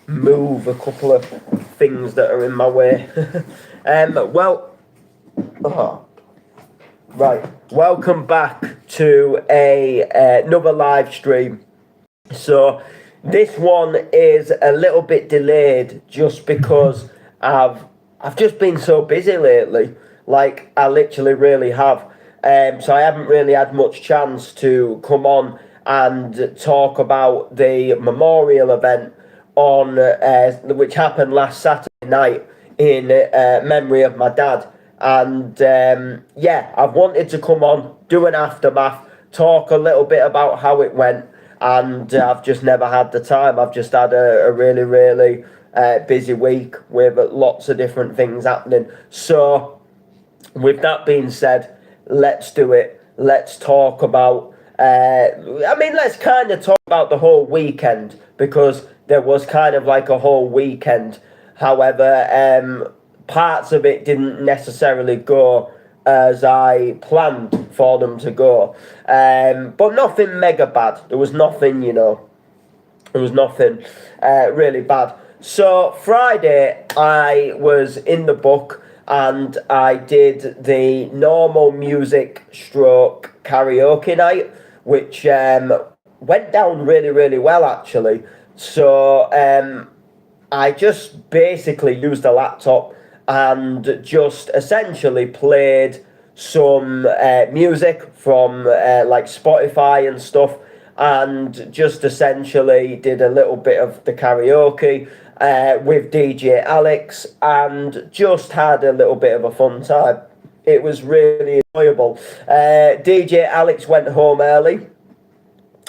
move a couple of things that are in my way. Well, oh, right. Welcome back to another live stream. So this one is a little bit delayed just because I've just been so busy lately. Like I literally really have. So I haven't really had much chance to come on and talk about the memorial event on which happened last Saturday night in memory of my dad. And yeah, I've wanted to come on, do an aftermath, talk a little bit about how it went, and I've just never had the time. I've just had a really, really busy week with lots of different things happening. So, with that being said, let's do it. Let's talk about, let's kind of talk about the whole weekend because there was kind of like a whole weekend. However, parts of it didn't necessarily go as I planned for them to go. But nothing mega bad. There was nothing, there was nothing really bad. So Friday, I was in the book and I did the normal music stroke karaoke night, which went down really, really well actually. So I just basically used a laptop and just essentially played some music from like Spotify and stuff, and just essentially did a little bit of the karaoke with DJ Alex and just had a little bit of a fun time. It was really enjoyable. DJ Alex went home early,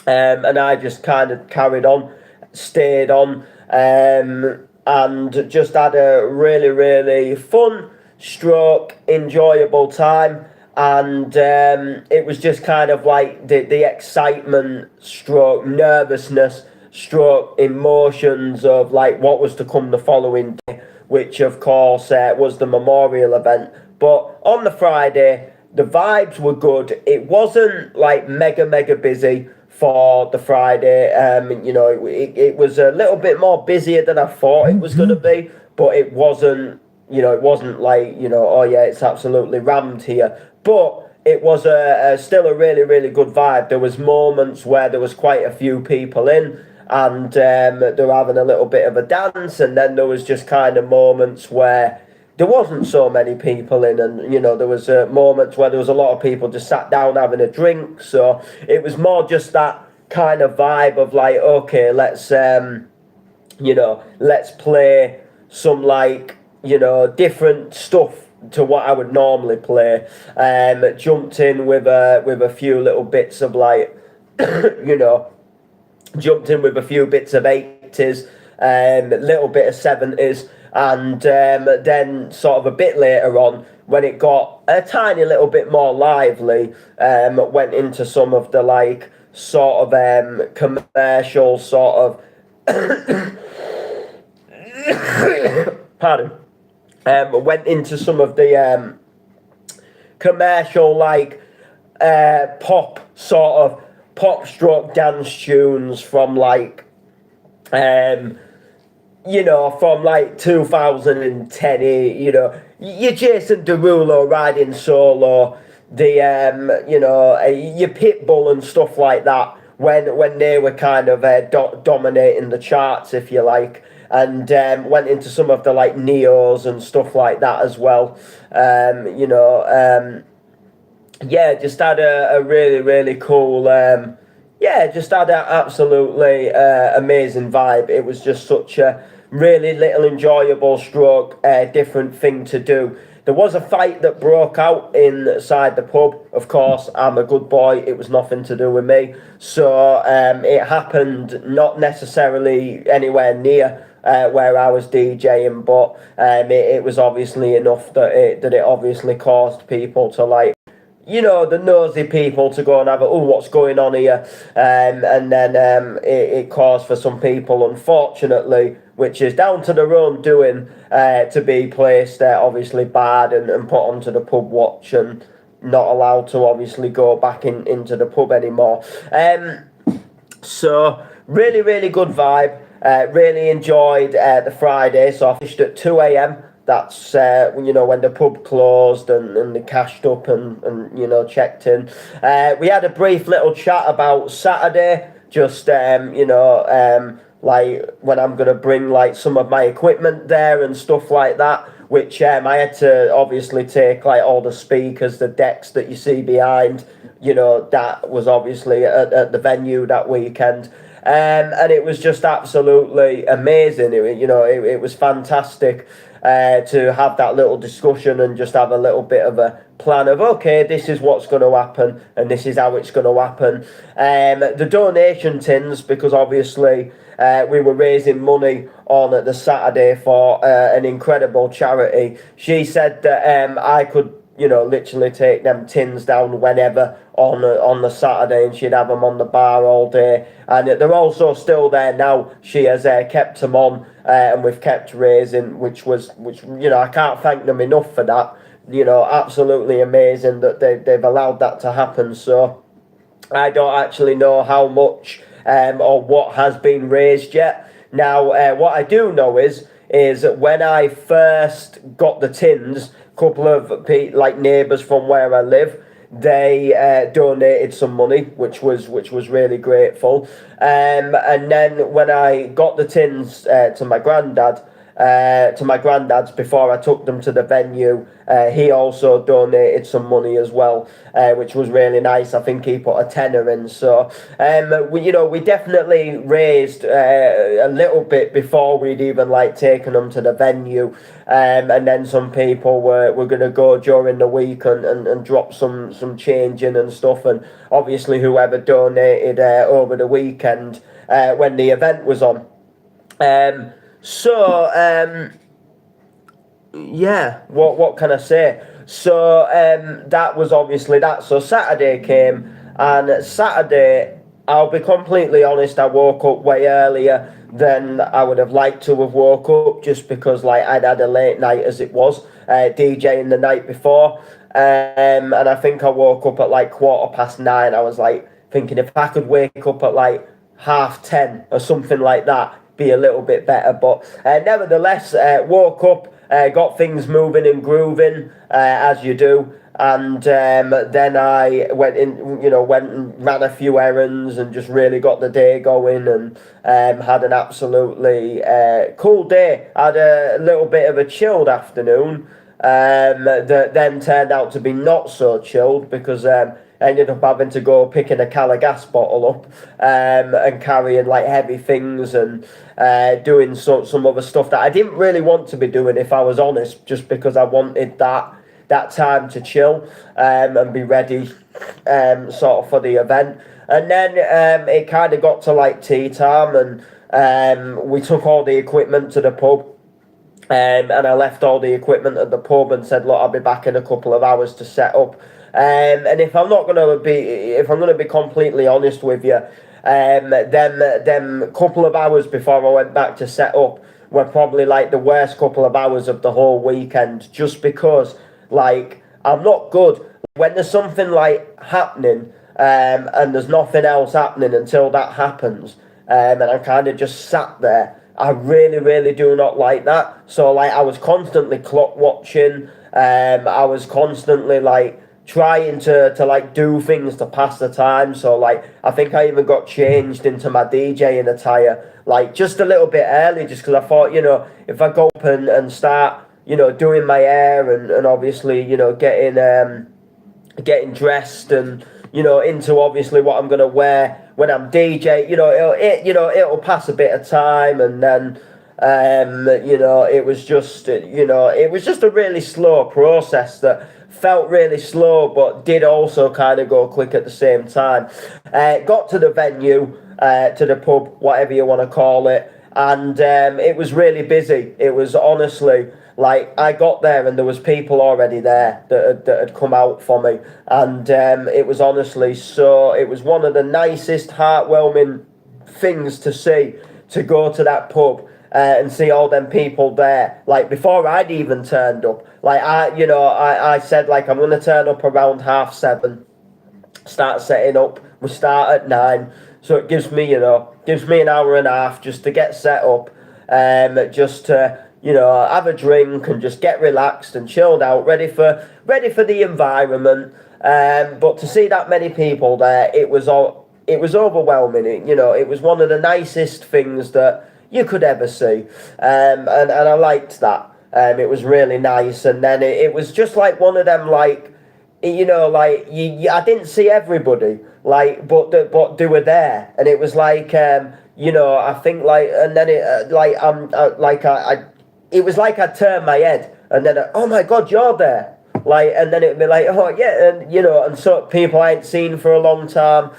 and I just kind of carried on, stayed on, and just had a really, really fun stroke, enjoyable time. And it was just kind of like the excitement stroke, nervousness stroke, emotions of like what was to come the following day, which of course was the memorial event. But on the Friday, the vibes were good. It wasn't like mega, mega busy for the Friday. It was a little bit more busier than I thought it was going to be, but it wasn't, it wasn't like, oh yeah, it's absolutely rammed here. But it was still a really, really good vibe. There was moments where there was quite a few people in, and they were having a little bit of a dance, and then there was just kind of moments where there wasn't so many people in, and there was moments where there was a lot of people just sat down having a drink. So it was more just that kind of vibe of like, okay, let's play some like different stuff to what I would normally play. Jumped in with a few little bits of like jumped in with a few bits of 80s, a little bit of 70s, and then sort of a bit later on, when it got a tiny little bit more lively, went into some of the like sort of commercial sort of pardon, went into some of the commercial like pop stroke dance tunes from like from like 2010, your Jason Derulo riding solo, the your Pitbull and stuff like that, when they were kind of dominating the charts, if you like, and went into some of the like Neos and stuff like that as well. Yeah, just had a really, really cool, just had an absolutely amazing vibe. It was just such a really little enjoyable stroke, different thing to do. There was a fight that broke out inside the pub. Of course, I'm a good boy. It was nothing to do with me. So it happened not necessarily anywhere near where I was DJing, but it was obviously enough that it obviously caused people to like, the nosy people to go and have what's going on here, and then it caused for some people, unfortunately, which is down to their own doing, to be placed obviously bad and put onto the pub watch and not allowed to obviously go back into the pub anymore. So really, really good vibe. Really enjoyed the Friday, so I finished at 2 a.m. That's when the pub closed and they cashed up and checked in. We had a brief little chat about Saturday, just like when I'm gonna bring like some of my equipment there and stuff like that. Which I had to obviously take like all the speakers, the decks that you see behind. That was obviously at the venue that weekend. And it was just absolutely amazing. It was fantastic to have that little discussion and just have a little bit of a plan of, okay, this is what's going to happen and this is how it's going to happen. The donation tins, because obviously we were raising money on the Saturday for an incredible charity. She said that I could literally take them tins down whenever on the Saturday, and she'd have them on the bar all day. And they're also still there now. She has kept them on, and we've kept raising, which I can't thank them enough for that. Absolutely amazing that they've allowed that to happen. So I don't actually know how much or what has been raised yet. Now, what I do know is when I first got the tins, a couple of neighbours from where I live, they donated some money, which was really grateful. And then when I got the tins to my granddad's before I took them to the venue, he also donated some money as well, which was really nice. I think he put a tenner in. So we definitely raised a little bit before we'd even taken them to the venue, and then some people were going to go during the week and drop some change in and stuff, and obviously whoever donated over the weekend when the event was on. Yeah, what can I say? So that was obviously that. So Saturday came, and Saturday, I'll be completely honest, I woke up way earlier than I would have liked to have woke up, just because I'd had a late night as it was, DJing the night before. And I think I woke up at 9:15. I was thinking if I could wake up at 10:30 or something like that, be a little bit better. But nevertheless, woke up, got things moving and grooving as you do, and then I went and ran a few errands and just really got the day going, and had an absolutely cool day. Had a little bit of a chilled afternoon that then turned out to be not so chilled, because I ended up having to go picking a Calagas bottle up and carrying heavy things and doing some other stuff that I didn't really want to be doing, if I was honest, just because I wanted that time to chill and be ready sort of for the event. And then it kind of got to tea time, and we took all the equipment to the pub. And I left all the equipment at the pub and said, look, I'll be back in a couple of hours to set up. And if I'm going to be completely honest with you, them couple of hours before I went back to set up were probably the worst couple of hours of the whole weekend, just because I'm not good when there's something happening, and there's nothing else happening until that happens, and I'm kind of just sat there. I really, really do not like that. So I was constantly clock watching. I was constantly trying to do things to pass the time. So I think I even got changed into my DJing attire just a little bit early, just because I thought, if I go up and start doing my hair and obviously getting dressed and into obviously what I'm gonna wear when I'm DJ, it'll pass a bit of time, and then it was just a really slow process that felt really slow, but did also kind of go quick at the same time. Got to the venue, to the pub, whatever you want to call it, and it was really busy. It was honestly I got there and there was people already there that had come out for me, and it was honestly it was one of the nicest, heartwarming things to see, to go to that pub and see all them people there. Before I'd even turned up, I said I'm gonna turn up around 7:30, start setting up. We start at 9. So it gives me, gives me an hour and a half just to get set up, just to, have a drink and just get relaxed and chilled out, ready for the environment. But to see that many people there, it was overwhelming. It was one of the nicest things that you could ever see, and I liked that. It was really nice, and then it was just like one of them, like, like I didn't see everybody, like, but they were there, and it was like, I think, like, and then it like it was like I turned my head, and then oh my God, you're there, like, and then it'd be like, oh yeah, and and so people I ain't seen for a long time,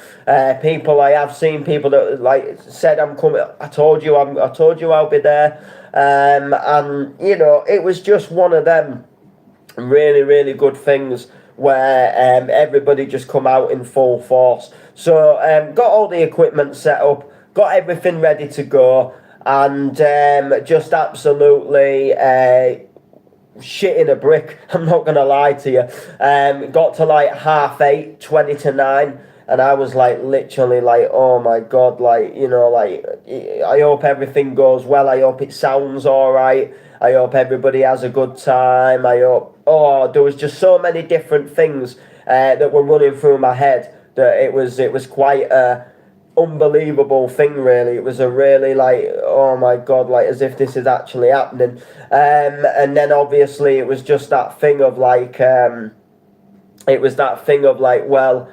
people I have seen, people that like said I'm coming, I told you I'll be there, and it was just one of them really, really good things where everybody just come out in full force. So got all the equipment set up, got everything ready to go, and just absolutely shit in a brick. I'm not gonna lie to you. Got to like 8:30, 20 to 9. And I was like, literally, like, oh my God, like, like, I hope everything goes well. I hope it sounds all right. I hope everybody has a good time. I hope, there was just so many different things that were running through my head that it was quite a unbelievable thing, really. It was a really, like, oh my God, like, as if this is actually happening. And then obviously it was just that thing of like, well,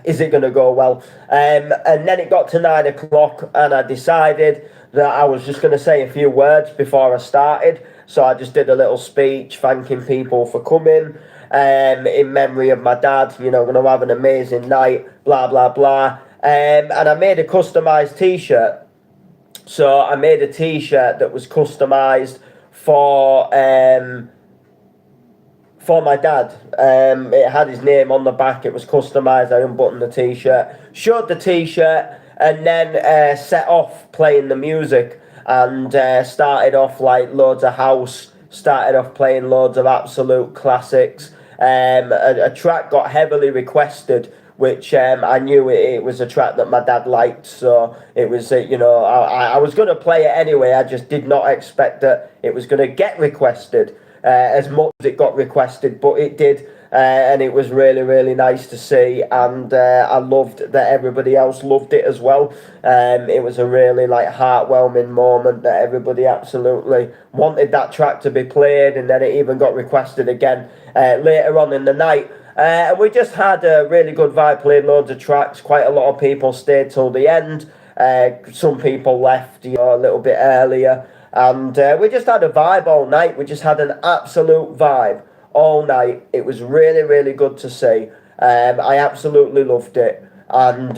is it going to go well? And then it got to 9 o'clock, and I decided that I was just going to say a few words before I started. So I just did a little speech thanking people for coming, in memory of my dad, going to have an amazing night, blah, blah, blah. And I made a customized t-shirt. So I made a t-shirt that was customized for my dad. It had his name on the back. It was customized. I unbuttoned the t-shirt, showed the t-shirt, and then set off playing the music, and started off like loads of house, started off playing loads of absolute classics. A track got heavily requested, which I knew it was a track that my dad liked, so it was, I was going to play it anyway. I just did not expect that it was going to get requested as much as it got requested, but it did, and it was really, really nice to see, and I loved that everybody else loved it as well. It was a really, like, heartwarming moment that everybody absolutely wanted that track to be played, and then it even got requested again later on in the night. And we just had a really good vibe, played loads of tracks. Quite a lot of people stayed till the end. Some people left, a little bit earlier. And we just had a vibe all night. We just had an absolute vibe all night. It was really, really good to see. I absolutely loved it. And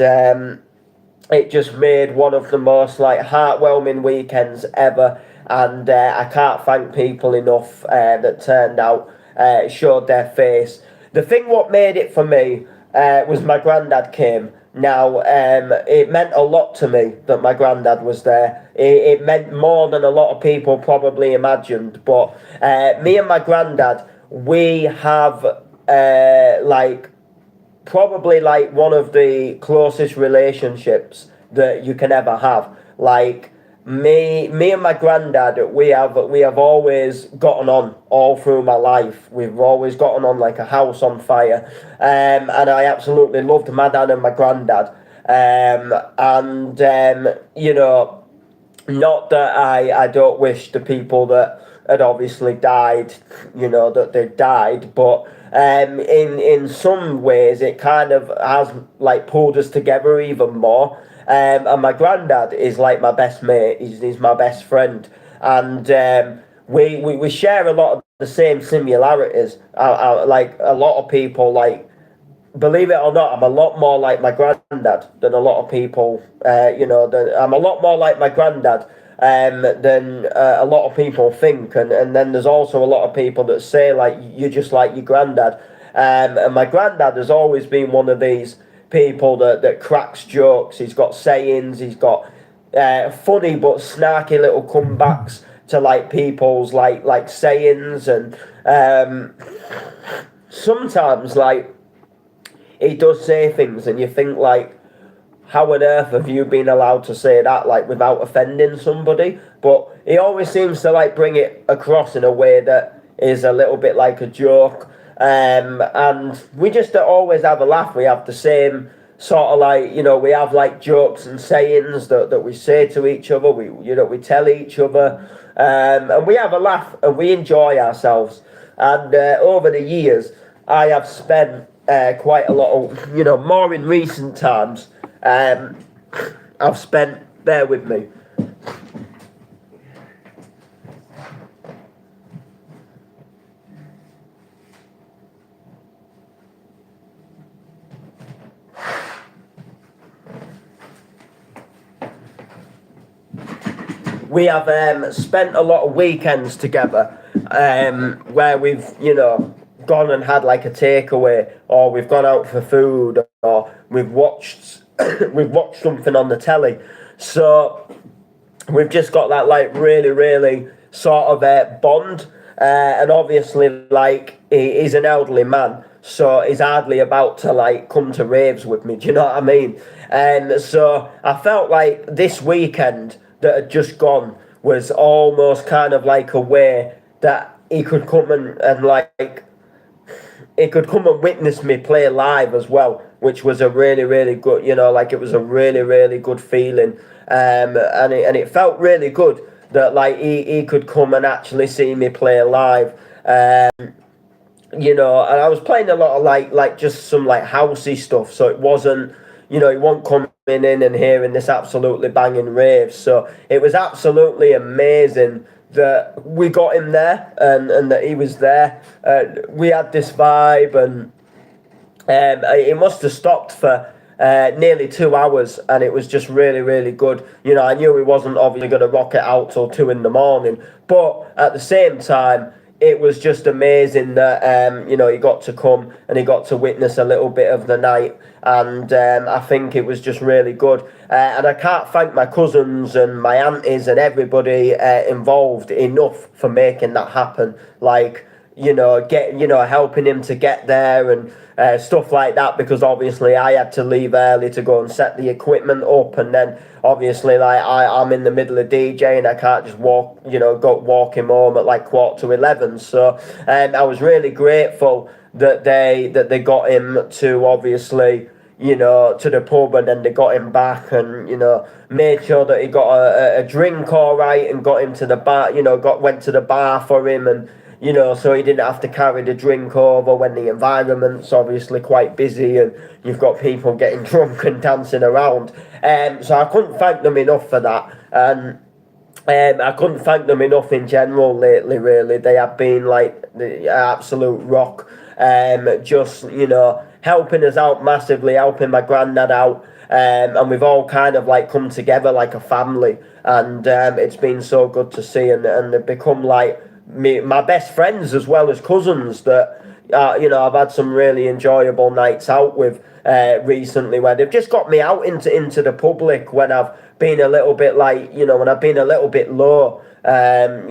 it just made one of the most, like, heartwarming weekends ever. And I can't thank people enough that turned out, showed their face. The thing what made it for me was my granddad came. Now, it meant a lot to me that my granddad was there. It meant more than a lot of people probably imagined. But me and my granddad, we have, like, probably, like, one of the closest relationships that you can ever have. Like, me and my granddad, we have always gotten on all through my life. We've always gotten on like a house on fire, and I absolutely loved my dad and my granddad. Not that I don't wish the people that had obviously died, that they died, but in some ways it kind of has, like, pulled us together even more. And my granddad is like my best mate. He's my best friend, and we share a lot of the same similarities. Like a lot of people, like, believe it or not, I'm a lot more like my granddad than a lot of people. I'm a lot more like my granddad than a lot of people think. And then there's also a lot of people that say, like, you're just like your granddad. And my granddad has always been one of these people that cracks jokes. He's got sayings. He's got funny but snarky little comebacks to, like, people's like sayings, and sometimes, like, he does say things, and you think like, how on earth have you been allowed to say that, like, without offending somebody? But he always seems to like bring it across in a way that is a little bit like a joke. And we just always have a laugh. We have the same sort of like, we have like jokes and sayings that we say to each other. We tell each other, and we have a laugh and we enjoy ourselves. And over the years, I have spent quite a lot of, more in recent times. I've spent, bear with me. We have spent a lot of weekends together, where we've, gone and had like a takeaway, or we've gone out for food, or we've watched we've watched something on the telly. So we've just got that like really, really sort of bond. And obviously, like, he's an elderly man, so he's hardly about to like come to raves with me. Do you know what I mean? And so I felt like this weekend that had just gone was almost kind of like a way that he could come and like he could come and witness me play live as well, which was a really, really good, like, it was a really, really good feeling. And it felt really good that like he could come and actually see me play live. And I was playing a lot of like just some like housey stuff, so it wasn't, he wasn't coming in and hearing this absolutely banging rave. So it was absolutely amazing that we got him there, and that he was there. We had this vibe, and it must have stopped for nearly 2 hours, and it was just really, really good. I knew he wasn't obviously going to rock it out till 2 in the morning, but at the same time, it was just amazing that he got to come and he got to witness a little bit of the night, and I think it was just really good. And I can't thank my cousins and my aunties and everybody involved enough for making that happen. Like, helping him to get there and stuff like that, because obviously I had to leave early to go and set the equipment up, and then obviously like I'm in the middle of DJing, I can't just walk him home at like 11:15. So I was really grateful that they got him to, obviously, to the pub, and then they got him back, and made sure that he got a drink all right, and got him to the bar, went to the bar for him, and so he didn't have to carry the drink over when the environment's obviously quite busy and you've got people getting drunk and dancing around. So I couldn't thank them enough for that. And I couldn't thank them enough in general lately, really. They have been like the absolute rock. Just, helping us out massively, helping my granddad out. And we've all kind of like come together like a family. And it's been so good to see. And they've become like my best friends as well as cousins that, I've had some really enjoyable nights out with recently, where they've just got me out into the public when I've been a little bit like, when I've been a little bit low, and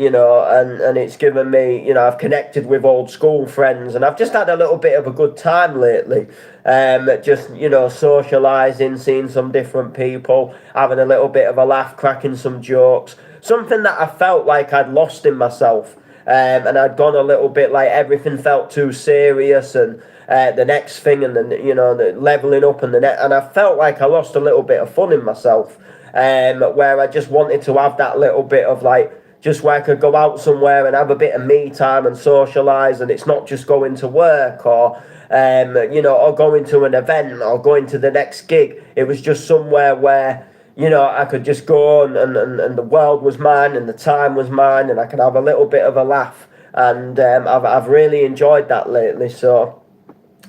it's given me, I've connected with old school friends, and I've just had a little bit of a good time lately. Just, socialising, seeing some different people, having a little bit of a laugh, cracking some jokes, something that I felt like I'd lost in myself. And I'd gone a little bit like everything felt too serious, and the next thing, and then the leveling up, and and I felt like I lost a little bit of fun in myself, where I just wanted to have that little bit of like, just where I could go out somewhere and have a bit of me time and socialise, and it's not just going to work or or going to an event or going to the next gig. It was just somewhere where I could just go and the world was mine and the time was mine, and I could have a little bit of a laugh. And I've really enjoyed that lately. So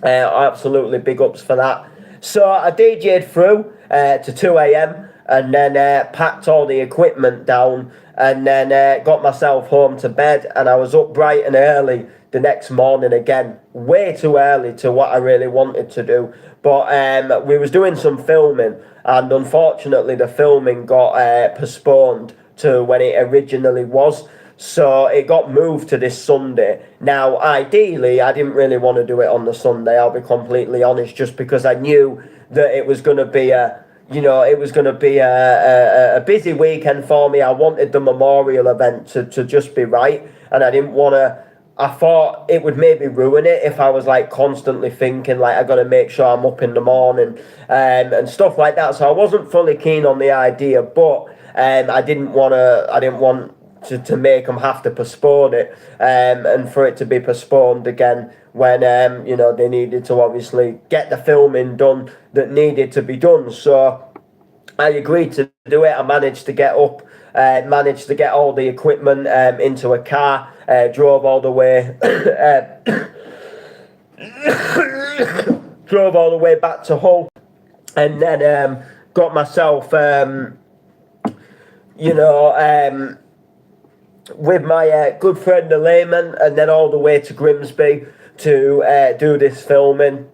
absolutely big ups for that. So I DJ'd through to 2 a.m. and then packed all the equipment down, and then got myself home to bed, and I was up bright and early the next morning again, way too early to what I really wanted to do. But we was doing some filming, and unfortunately the filming got postponed to when it originally was. So it got moved to this Sunday. Now, ideally, I didn't really want to do it on the Sunday, I'll be completely honest, just because I knew that it was going to be it was going to be a busy weekend for me. I wanted the memorial event to just be right, and I didn't want to. I thought it would maybe ruin it if I was like constantly thinking like I got to make sure I'm up in the morning and stuff like that. So I wasn't fully keen on the idea, but I didn't want to make them have to postpone it and for it to be postponed again when they needed to obviously get the filming done that needed to be done. So I agreed to do it. I managed to get up, managed to get all the equipment into a car, drove all the way, drove all the way back to Hull, and then got myself, with my good friend the layman, and then all the way to Grimsby to do this filming.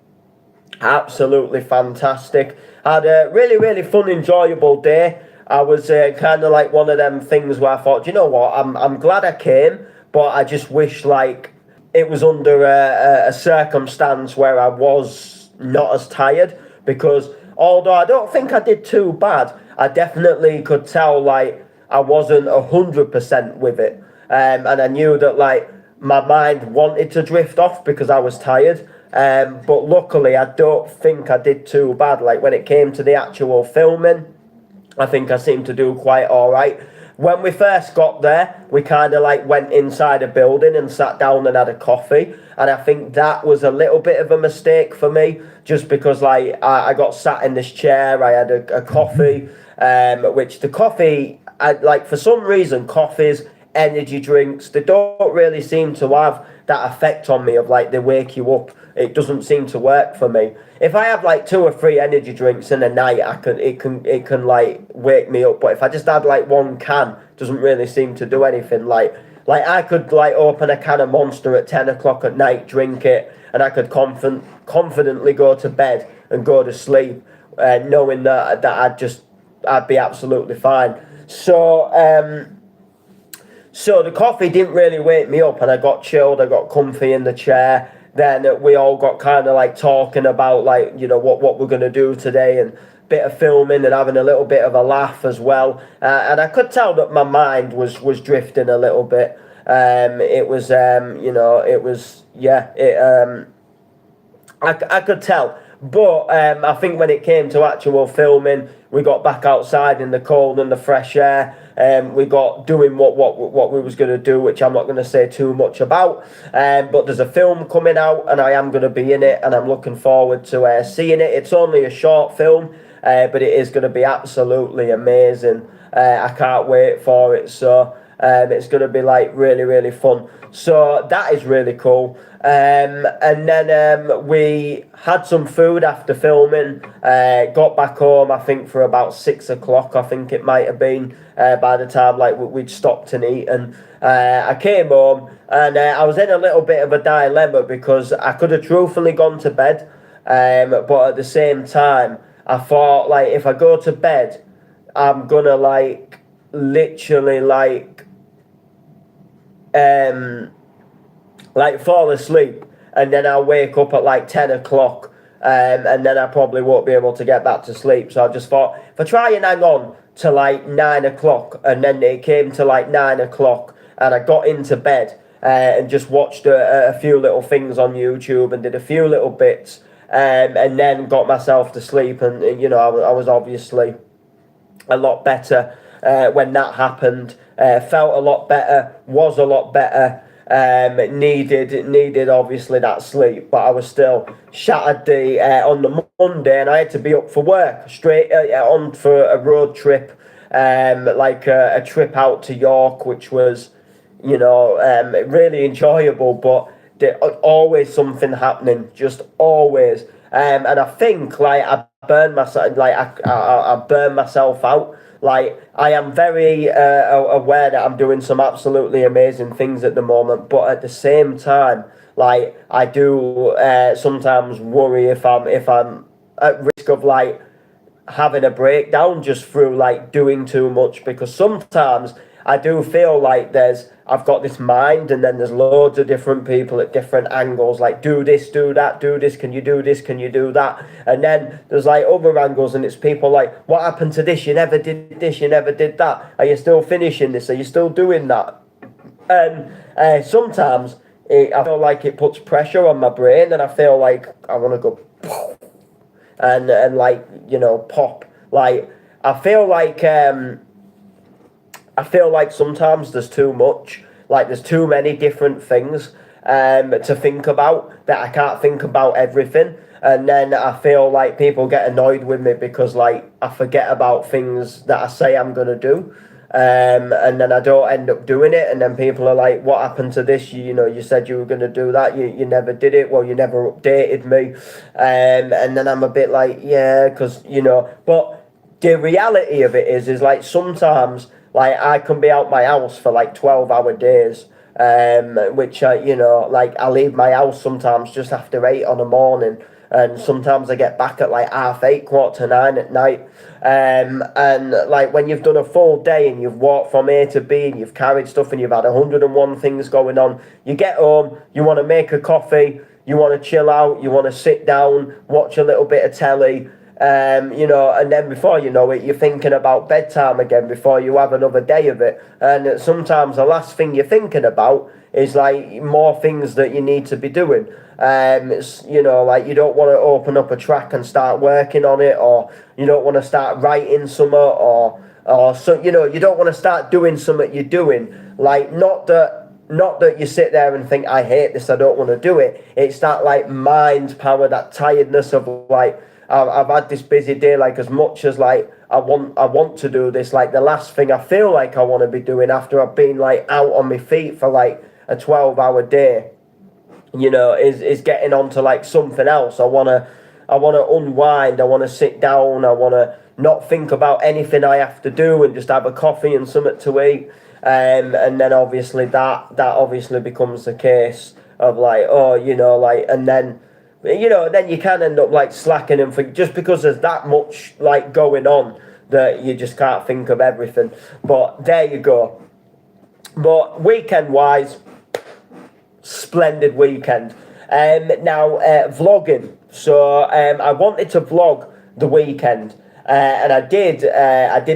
Absolutely fantastic. Had a really, really fun, enjoyable day. I was kind of like one of them things where I thought, you know what, I'm glad I came, but I just wish like it was under a circumstance where I was not as tired, because although I don't think I did too bad, I definitely could tell like I wasn't 100% with it, and I knew that like my mind wanted to drift off because I was tired. But luckily, I don't think I did too bad. Like when it came to the actual filming, I think I seemed to do quite all right. When we first got there, we kind of like went inside a building and sat down and had a coffee. And I think that was a little bit of a mistake for me, just because like I got sat in this chair, I had a coffee, which the coffee, like for some reason, coffees, energy drinks, they don't really seem to have that effect on me of like they wake you up. It doesn't seem to work for me. If I have like 2 or 3 energy drinks in a night, it can like wake me up. But if I just had like 1 can, it doesn't really seem to do anything. Like I could like open a can of Monster at 10 o'clock at night, drink it, and I could confidently go to bed and go to sleep, knowing that I'd be absolutely fine. So the coffee didn't really wake me up, and I got chilled, I got comfy in the chair. Then we all got kind of like talking about like, what we're going to do today, and bit of filming and having a little bit of a laugh as well. And I could tell that my mind was drifting a little bit. I could tell. But I think when it came to actual filming, we got back outside in the cold and the fresh air. We got doing what we was going to do, which I'm not going to say too much about. But there's a film coming out, and I am going to be in it, and I'm looking forward to seeing it. It's only a short film, but it is going to be absolutely amazing. I can't wait for it. So it's going to be like really, really fun. So that is really cool. And then we had some food after filming, got back home, I think for about 6 o'clock, I think it might have been, by the time like we'd stopped and eaten. I came home, and I was in a little bit of a dilemma, because I could have truthfully gone to bed, but at the same time, I thought like if I go to bed, I'm gonna like literally fall asleep, and then I'll wake up at like 10 o'clock, and then I probably won't be able to get back to sleep. So I just thought, if I try and hang on to like 9 o'clock, and then it came to like 9 o'clock, and I got into bed and just watched a few little things on YouTube and did a few little bits, and then got myself to sleep, and I was obviously a lot better when that happened. Felt a lot better, was a lot better. Needed obviously that sleep, but I was still shattered on the Monday, and I had to be up for work straight on for a road trip, like a trip out to York, which was really enjoyable, but always something happening, just always. And I think like I burned myself, like I burned myself out. Like, I am very aware that I'm doing some absolutely amazing things at the moment, but at the same time, like, I do sometimes worry if I'm at risk of like having a breakdown just through like doing too much, because sometimes I do feel like I've got this mind, and then there's loads of different people at different angles, like do this, do that, do this, can you do this, can you do that? And then there's like other angles, and it's people like, what happened to this? You never did this, you never did that. Are you still finishing this? Are you still doing that? And sometimes I feel like it puts pressure on my brain, and I feel like I want to go and like, you know, pop. Like I feel like sometimes there's too much. Like there's too many different things to think about, that I can't think about everything. And then I feel like people get annoyed with me because like I forget about things that I say I'm gonna do. And then I don't end up doing it, and then people are like, what happened to this? You know, you said you were going to do that, you never did it. Well, you never updated me. And then I'm a bit like, yeah, because, you know, but the reality of it is like sometimes like I can be out my house for like 12-hour days, which you know, like I leave my house sometimes just after 8 on the morning, and sometimes I get back at like 8:30, 8:45 at night. And like when you've done a full day and you've walked from A to B and you've carried stuff and you've had 101 things going on, you get home, you want to make a coffee, you want to chill out, you want to sit down, watch a little bit of telly, you know, and then before you know it, you're thinking about bedtime again before you have another day of it. And sometimes the last thing you're thinking about is like more things that you need to be doing. You know, like you don't want to open up a track and start working on it, or you don't want to start writing something, or so, you know, you don't want to start doing something you're doing. Like not that you sit there and think, I hate this, I don't want to do it. It's that like mind power, that tiredness of like, I've had this busy day, like as much as like I want to do this, like the last thing I feel like I want to be doing after I've been like out on my feet for like a 12-hour day, you know, is getting on to like something else. I wanna unwind, I wanna sit down, I wanna not think about anything I have to do and just have a coffee and something to eat. And then obviously that obviously becomes the case of like, oh, you know, like, and then, you know, then you can end up like slacking and just because there's that much like going on that you just can't think of everything. But there you go. But weekend wise, splendid weekend. Now vlogging. So I wanted to vlog the weekend, and I did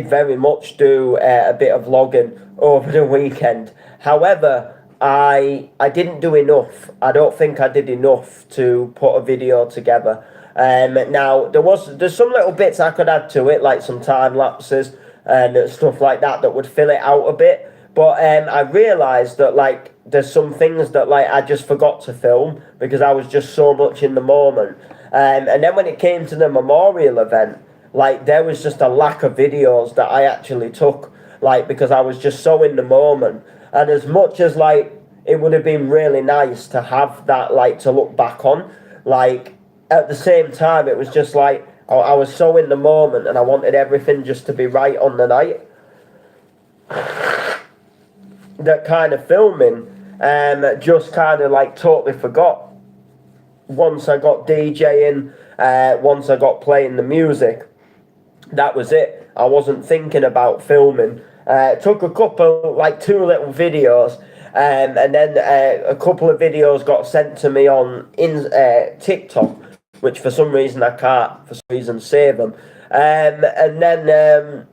very much do a bit of vlogging over the weekend. However, I didn't do enough. I don't think I did enough to put a video together. Now there's some little bits I could add to it, like some time lapses and stuff like that would fill it out a bit. But I realised that like there's some things that like I just forgot to film because I was just so much in the moment. And then when it came to the memorial event, like there was just a lack of videos that I actually took, like because I was just so in the moment. And as much as like it would have been really nice to have that like to look back on, like at the same time it was just like I was so in the moment and I wanted everything just to be right on the night. That kind of filming just kind of like totally forgot. Once I got DJing, once I got playing the music, that was it. I wasn't thinking about filming. Took a couple, like 2 little videos, and then a couple of videos got sent to me on TikTok, which for some reason I can't, for some reason, save them. And then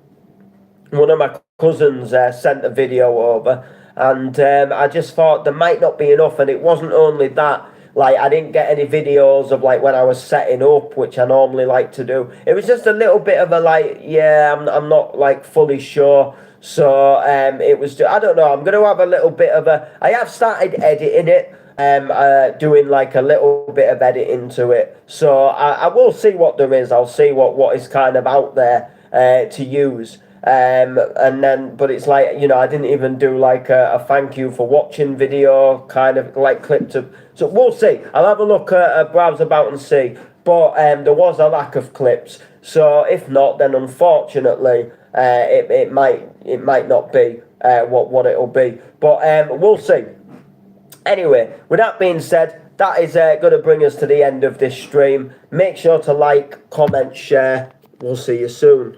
one of my cousins sent a video over, and I just thought there might not be enough. And it wasn't only that, like I didn't get any videos of like when I was setting up, which I normally like to do. It was just a little bit of a like, yeah, I'm not like fully sure. So it was, I don't know, I'm going to have a little bit of I have started editing it, doing like a little bit of editing to it. So I will see what there is. I'll see what is kind of out there to use. And then, but it's like, you know, I didn't even do like a thank you for watching video kind of like clip to, so we'll see. I'll have a look browse about and see. But there was a lack of clips. So if not, then unfortunately, it might not be what it'll be. But we'll see. Anyway, with that being said, that is going to bring us to the end of this stream. Make sure to like, comment, share. We'll see you soon.